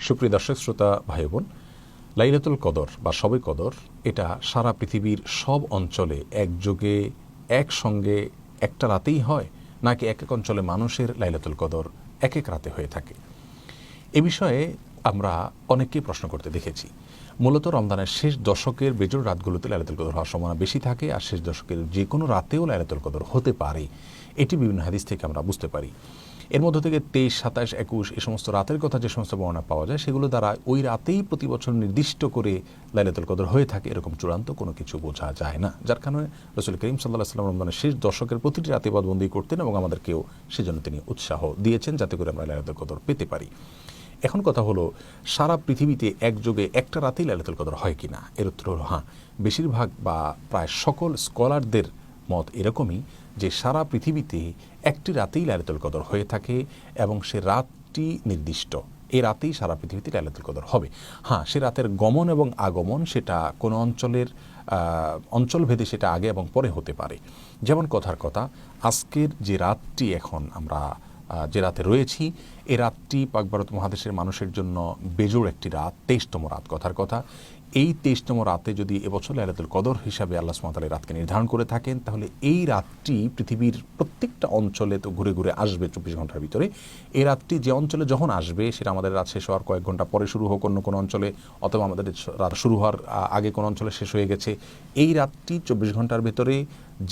সুপ্রিয় দর্শক শ্রোতা ভাই বোন, লাইলাতুল কদর বা শবে কদর এটা সারা পৃথিবীর সব অঞ্চলে একযোগে একসঙ্গে একটা রাতেই হয়, নাকি এক এক অঞ্চলে মানুষের লাইলাতুল কদর এক এক রাতে হয়ে থাকে? এ বিষয়ে আমরা অনেককেই প্রশ্ন করতে দেখেছি। মূলত রমজানের শেষ দশকের বেজোড় রাতগুলোতে লাইলাতুল কদর হওয়ার সম্ভাবনা বেশি থাকে, আর শেষ দশকের যে কোনো রাতেও লাইলাতুল কদর হতে পারে, এটি বিভিন্ন হাদিস থেকে আমরা বুঝতে পারি। এর মধ্য থেকে 23, 27, 21 এই সমস্ত রাতের কথা যে সমস্ত বর্ণনা পাওয়া যায়, সেগুলো দ্বারা ওই রাতেই প্রতি বছর নির্দিষ্ট করে লাইলাতুল কদর হয়ে থাকে এরকম চূড়ান্ত কোনো কিছু বোঝা যায় না। যার কারণে রাসূল করিম সাল্লাল্লাহু আলাইহি ওয়াসাল্লাম রমজানের শেষ দশকের প্রতিটি রাতে ইবাদতবন্দি করতেন এবং আমাদেরকেও সেজন্য তিনি উৎসাহ দিয়েছেন যাতে করে আমরা লাইলাতুল কদর পেতে পারি। এখন কথা হলো, সারা পৃথিবীতে একযোগে একটা রাতেই লাইলাতুল কদর হয় কিনা? এর উত্তর হলো হ্যাঁ। বেশিরভাগ বা প্রায় সকল স্কলারদের মত এরকমই যে সারা পৃথিবীতে একটি রাতেই লাইলাতুল কদর হয়ে থাকে এবং সে রাতটি নির্দিষ্ট। এই রাতেই সারা পৃথিবীতে লাইলাতুল কদর হবে। হ্যাঁ, সে রাতের গমন এবং আগমন সেটা কোনো অঞ্চলভেদে সেটা আগে এবং পরে হতে পারে। যেমন কথার কথা, আজকের যে রাতটি এখন আমরা যে রাতে রয়েছি, এই রাতটি পাক ভারত মহাদেশের মানুষের জন্য বেজোড় একটি রাত, 23তম রাত। কথার কথা, এই 23তম রাতে যদি এবছর লাইলাতুল কদর হিসাবে আল্লাহ সুবহানাহু ওয়া তাআলা রাতকে নির্ধারণ করে থাকেন, তাহলে এই রাতটি পৃথিবীর প্রত্যেকটা অঞ্চলে তো ঘুরে ঘুরে আসবে 24 ঘন্টার ভিতরে। এই রাতটি যে অঞ্চলে যখন আসবে, সেটা আমাদের রাত শেষ হওয়ার কয়েক ঘন্টা পরে শুরু হোক অন্য কোনো অঞ্চলে, অথবা আমাদের রাত শুরু হওয়ার আগে কোনো অঞ্চলে শেষ হয়ে গেছে, এই রাতটি 24 ঘন্টার ভেতরে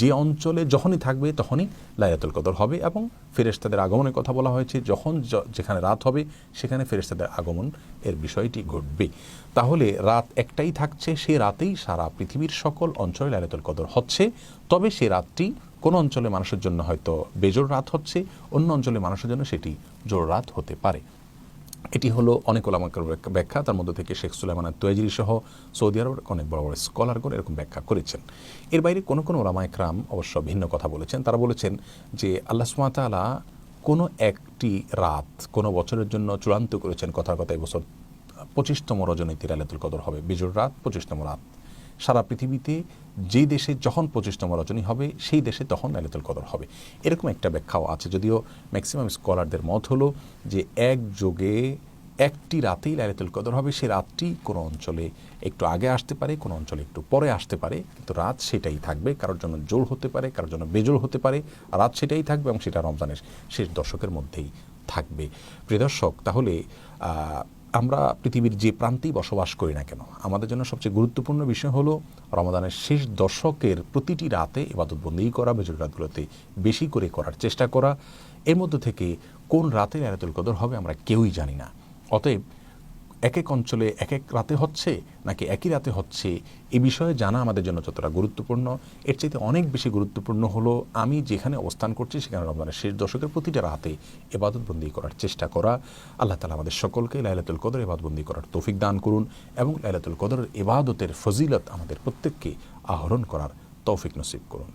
যে অঞ্চলে যখনই থাকবে তখনই লাইলাতুল কদর হবে। এবং ফেরেশতাদের আগমনের কথা বলা হয়েছে, যখন যেখানে রাত হবে সেখানে ফেরেশতাদের আগমন এর বিষয়টি ঘটবে। তাহলে রাত একটাই থাকছে, সে রাতেই সারা পৃথিবীর সকল অঞ্চলে লাইলাতুল কদর হচ্ছে। তবে সে রাতটি কোনো অঞ্চলে মানুষের জন্য হয়তো বেজোড় রাত হচ্ছে, অন্য অঞ্চলে মানুষের জন্য সেটি জোড় রাত হতে পারে। এটি হলো অনেক ওলামার ব্যাখ্যা, তার মধ্যে থেকে শেখ সুলাইমান আত-তুয়াইজিরি সহ সৌদি আরবের অনেক বড় বড় স্কলারগণ এরকম ব্যাখ্যা করেছেন। এর বাইরে কোনো কোনো ওলামা ইকরাম অবশ্য ভিন্ন কথা বলেছেন। তারা বলেছেন যে আল্লাহ সুবহানাহু ওয়া তাআলা কোনো একটি রাত কোনো বছরের জন্য চূড়ান্ত করেছেন। কথার কথা, এবছর 25তম রজনীতে লাইলাতুল কদর হবে, বেজোড় রাত 25তম রাত। সারা পৃথিবীতে যে দেশে যখন 25তম রজনী হবে, সেই দেশে তখন লাইলাতুল কদর হবে, এরকম একটা ব্যাখ্যাও আছে। যদিও ম্যাক্সিমাম স্কলারদের মত হলো যে একযোগে একটি রাতেই লাইলাতুল কদর হবে। সে রাতটি কোনো অঞ্চলে একটু আগে আসতে পারে, কোনো অঞ্চলে একটু পরে আসতে পারে, কিন্তু রাত সেটাই থাকবে। কারোর জন্য জোড় হতে পারে, কারোর জন্য বেজোড় হতে পারে, রাত সেটাই থাকবে এবং সেটা রমজানের শেষ দশকের মধ্যেই থাকবে। প্রিয় দর্শক, তাহলে আমরা পৃথিবীর যে প্রান্তেই বসবাস করি না কেন, আমাদের জন্য সবচেয়ে গুরুত্বপূর্ণ বিষয় হলো রমাদানের শেষ দশকের প্রতিটি রাতে ইবাদতবন্দি করা, বেজোড় রাতগুলোতে বেশি করে করার চেষ্টা করা। এর মধ্য থেকে কোন রাতে লাইলাতুল কদর হবে আমরা কেউই জানি না। অতএব এক এক অঞ্চলে এক এক রাতে হচ্ছে নাকি একই রাতে হচ্ছে, এ বিষয়ে জানা আমাদের জন্য যতটা গুরুত্বপূর্ণ, এর চাইতে অনেক বেশি গুরুত্বপূর্ণ হলো আমি যেখানে অবস্থান করছি সেখানে রমজানের শেষ দশকের প্রতিটা রাতে ইবাদতবন্দি করার চেষ্টা করা। আল্লাহ তাআলা আমাদের সকলকে লাইলাতুল কদর ইবাদতবন্দি করার তৌফিক দান করুন এবং লাইলাতুল কদরের ইবাদতের ফজিলত আমাদের প্রত্যেককে আহরণ করার তৌফিক নসিব করুন।